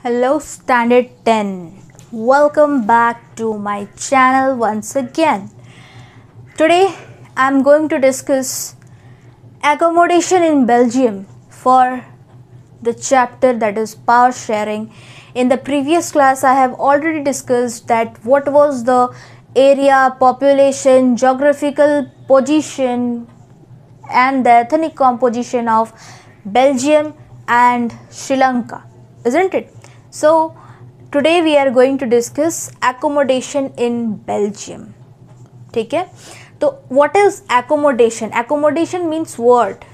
Hello Standard 10. Welcome back to my channel once again. Today I am going to discuss accommodation in Belgium for the chapter that is power sharing. In the previous class I have already discussed that what was the area, population, geographical position and the ethnic composition of Belgium and Sri Lanka, isn't it? So today we are going to discuss accommodation in Belgium. ठीक है, तो what is accommodation? Accommodation means what?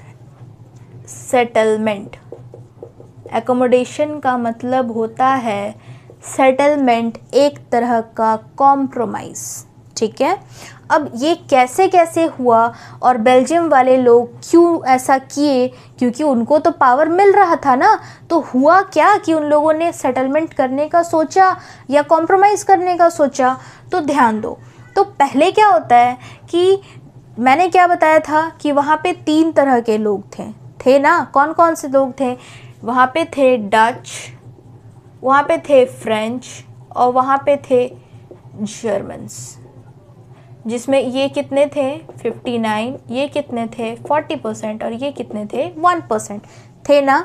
Settlement. Accommodation का मतलब होता है settlement, एक तरह का कॉम्प्रोमाइज़. ठीक है, अब ये कैसे कैसे हुआ और बेल्जियम वाले लोग क्यों ऐसा किए? क्योंकि उनको तो पावर मिल रहा था ना. तो हुआ क्या कि उन लोगों ने सेटलमेंट करने का सोचा या कॉम्प्रोमाइज़ करने का सोचा. तो ध्यान दो, तो पहले क्या होता है कि मैंने क्या बताया था कि वहाँ पे 3 तरह के लोग थे ना. कौन कौन से लोग थे? वहाँ पे थे डच, वहाँ पे थे फ्रेंच और वहाँ पे थे जर्मन्स. जिसमें ये कितने थे? 59, ये कितने थे? 40% और ये कितने थे? 1% थे ना.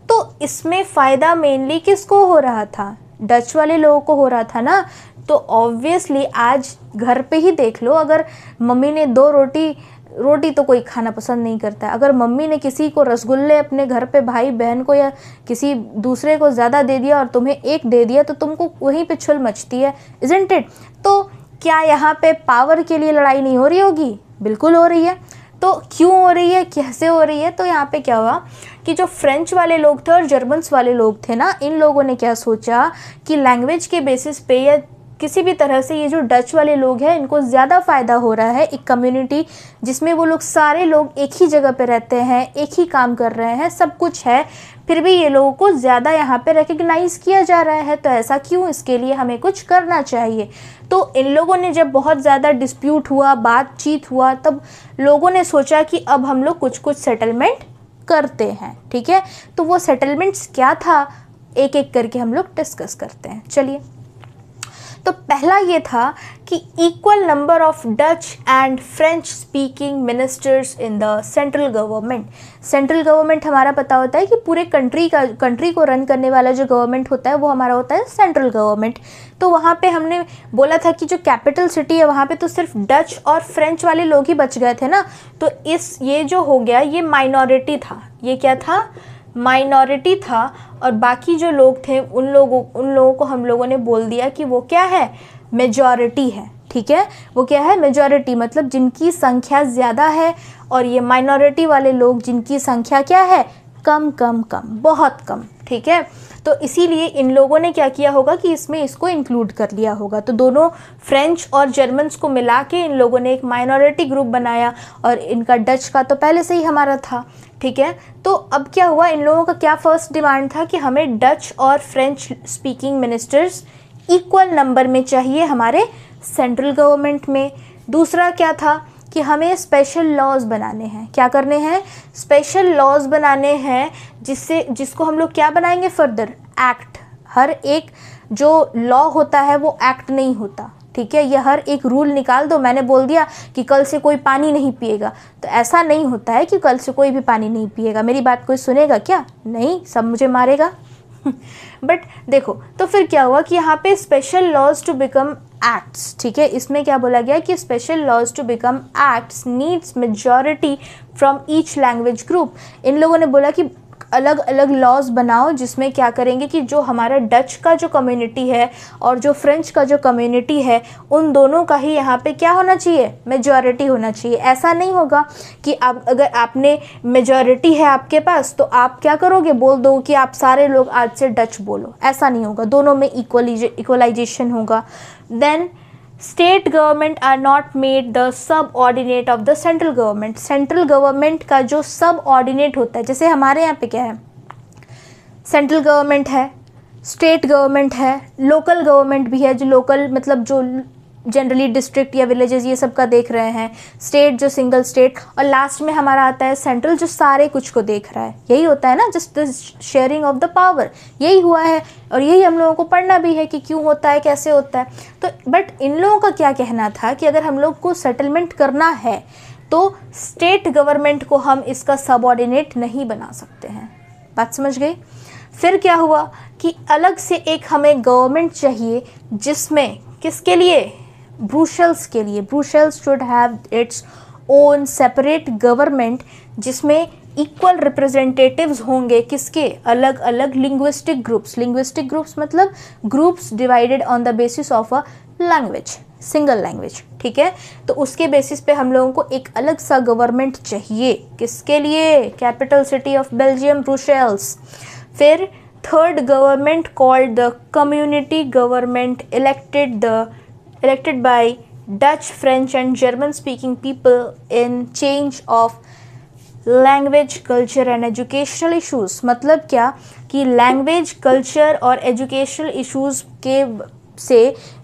तो इसमें फ़ायदा मेनली किसको हो रहा था? डच वाले लोगों को हो रहा था ना. तो ऑब्वियसली आज घर पे ही देख लो, अगर मम्मी ने 2 रोटी तो कोई खाना पसंद नहीं करता. अगर मम्मी ने किसी को रसगुल्ले अपने घर पे भाई बहन को या किसी दूसरे को ज़्यादा दे दिया और तुम्हें एक दे दिया तो तुमको वहीं पे छुल मचती है, इज़न्ट इट? तो क्या यहाँ पे पावर के लिए लड़ाई नहीं हो रही होगी? बिल्कुल हो रही है. तो क्यों हो रही है, कैसे हो रही है? तो यहाँ पे क्या हुआ कि जो फ्रेंच वाले लोग थे और जर्मन्स वाले लोग थे ना, इन लोगों ने क्या सोचा कि लैंग्वेज के बेसिस पे या किसी भी तरह से ये जो डच वाले लोग हैं इनको ज़्यादा फ़ायदा हो रहा है. एक कम्युनिटी जिसमें वो लोग सारे लोग एक ही जगह पे रहते हैं, एक ही काम कर रहे हैं, सब कुछ है, फिर भी ये लोगों को ज़्यादा यहाँ पे रिकग्नाइज़ किया जा रहा है. तो ऐसा क्यों? इसके लिए हमें कुछ करना चाहिए. तो इन लोगों ने जब बहुत ज़्यादा डिस्प्यूट हुआ, बातचीत हुआ, तब लोगों ने सोचा कि अब हम लोग कुछ कुछ सेटलमेंट करते हैं. ठीक है, तो वो सेटलमेंट्स क्या था एक एक करके हम लोग डिस्कस करते हैं. चलिए, तो पहला ये था कि equal number of Dutch and French speaking ministers in the central government. Central government हमारा पता होता है कि पूरे कंट्री को रन करने वाला जो गवर्नमेंट होता है वो हमारा होता है सेंट्रल गवर्नमेंट. तो वहाँ पे हमने बोला था कि जो कैपिटल सिटी है वहाँ पे तो सिर्फ डच और फ्रेंच वाले लोग ही बच गए थे ना. तो ये जो हो गया ये माइनॉरिटी था. ये क्या था? माइनॉरिटी था. और बाकी जो लोग थे उन लोगों को हम लोगों ने बोल दिया कि वो क्या है? मेजॉरिटी है. ठीक है, वो क्या है? मेजॉरिटी, मतलब जिनकी संख्या ज़्यादा है. और ये माइनॉरिटी वाले लोग जिनकी संख्या क्या है? कम कम कम, बहुत कम. ठीक है, तो इसीलिए इन लोगों ने क्या किया होगा कि इसमें इसको इंक्लूड कर लिया होगा. तो दोनों फ्रेंच और जर्मन्स को मिला के इन लोगों ने एक माइनॉरिटी ग्रुप बनाया. और इनका डच का तो पहले से ही हमारा था. ठीक है, तो अब क्या हुआ, इन लोगों का क्या फर्स्ट डिमांड था कि हमें डच और French speaking ministers equal number में चाहिए हमारे सेंट्रल गवर्नमेंट में. दूसरा क्या था कि हमें स्पेशल लॉज बनाने हैं. क्या करने हैं? स्पेशल लॉज बनाने हैं, जिसको हम लोग क्या बनाएंगे? Further act. हर एक जो लॉ होता है वो एक्ट नहीं होता. ठीक है, ये हर एक रूल निकाल दो. मैंने बोल दिया कि कल से कोई पानी नहीं पिएगा, तो ऐसा नहीं होता है कि कल से कोई भी पानी नहीं पिएगा. मेरी बात कोई सुनेगा क्या? नहीं, सब मुझे मारेगा. बट देखो, तो फिर क्या हुआ कि यहाँ पे special laws to become acts. ठीक है, इसमें क्या बोला गया कि special laws to become acts needs majority from each language group. इन लोगों ने बोला कि अलग अलग लॉज बनाओ जिसमें क्या करेंगे कि जो हमारा डच का जो कम्युनिटी है और जो फ्रेंच का जो कम्युनिटी है उन दोनों का ही यहाँ पे क्या होना चाहिए? मेजॉरिटी होना चाहिए. ऐसा नहीं होगा कि आप अगर आपने मेजॉरिटी है आपके पास तो आप क्या करोगे? बोल दो कि आप सारे लोग आज से डच बोलो. ऐसा नहीं होगा, दोनों में इक्वलाइजेशन होगा. Then state government are not made the subordinate of the central government. Central government का जो सब ऑर्डिनेट होता है, जैसे हमारे यहाँ पे क्या है? सेंट्रल गवर्नमेंट है, स्टेट गवर्नमेंट है, लोकल गवर्नमेंट भी है. जो लोकल मतलब जो जनरली डिस्ट्रिक्ट या विलेजेस ये सब का देख रहे हैं, स्टेट जो सिंगल स्टेट, और लास्ट में हमारा आता है सेंट्रल जो सारे कुछ को देख रहा है। यही होता है ना, just the sharing of the power, यही हुआ है और यही हम लोगों को पढ़ना भी है कि क्यों होता है, कैसे होता है। तो बट इन लोगों का क्या कहना था कि अगर हम लोग को सेटलमेंट करना है तो स्टेट गवर्नमेंट को हम इसका सबऑर्डिनेट नहीं बना सकते हैं। बात समझ गई? फिर क्या हुआ कि अलग से एक हमें गवर्नमेंट चाहिए जिसमें किसके लिए, ब्रुसेल्स के लिए, Brussels should have its own separate government जिसमें इक्वल रिप्रेजेंटेटिव्स होंगे, किसके, अलग अलग लिंग्विस्टिक ग्रुप्स मतलब groups divided on the basis of a language, single language, ठीक है। तो उसके बेसिस पे हम लोगों को एक अलग सा गवर्नमेंट चाहिए, किसके लिए, capital city of Belgium Brussels. फिर third government called the community government elected by Dutch, French and German speaking people in change of language, culture and educational issues। मतलब क्या कि लैंग्वेज, कल्चर और एजुकेशनल इश्यूज़ के से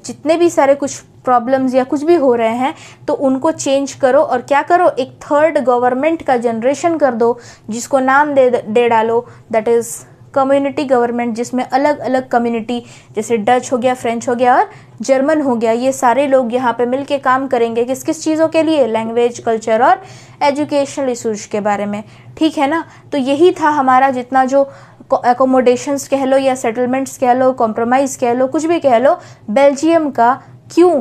जितने भी सारे कुछ प्रॉब्लम्स या कुछ भी हो रहे हैं तो उनको चेंज करो और क्या करो, एक थर्ड गवर्नमेंट का जनरेशन कर दो जिसको नाम दे डालो, दैट इज़ कम्युनिटी गवर्नमेंट, जिसमें अलग अलग कम्युनिटी जैसे डच हो गया, फ्रेंच हो गया और जर्मन हो गया, ये सारे लोग यहाँ पे मिलके काम करेंगे किस किस चीज़ों के लिए, लैंग्वेज, कल्चर और एजुकेशनल इशूज़ के बारे में, ठीक है ना। तो यही था हमारा जितना जो एकोमोडेशंस कह लो या सेटलमेंट्स कह लो, कॉम्प्रोमाइज़ कह लो, कुछ भी कह लो, बेल्जियम का। क्यों?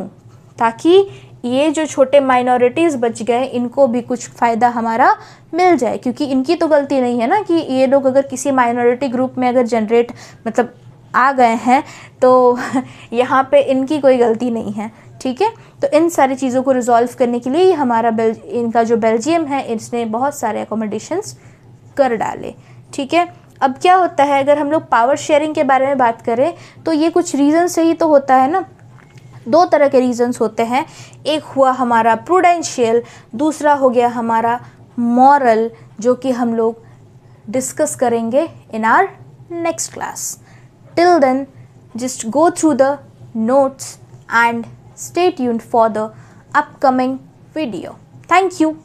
ताकि ये जो छोटे माइनॉरिटीज़ बच गए इनको भी कुछ फ़ायदा हमारा मिल जाए, क्योंकि इनकी तो गलती नहीं है ना कि ये लोग अगर किसी माइनॉरिटी ग्रुप में अगर जनरेट मतलब आ गए हैं तो यहाँ पे इनकी कोई गलती नहीं है, ठीक है। तो इन सारी चीज़ों को रिजॉल्व करने के लिए हमारा इनका जो बेल्जियम है इसने बहुत सारे एकोमोडेशंस कर डाले, ठीक है। अब क्या होता है, अगर हम लोग पावर शेयरिंग के बारे में बात करें तो ये कुछ रीज़न से ही तो होता है ना। दो तरह के रीजंस होते हैं, एक हुआ हमारा प्रूडेंशियल, दूसरा हो गया हमारा मॉरल, जो कि हम लोग डिस्कस करेंगे in our next class. Till then just go through the notes and stay tuned for the upcoming video. Thank you.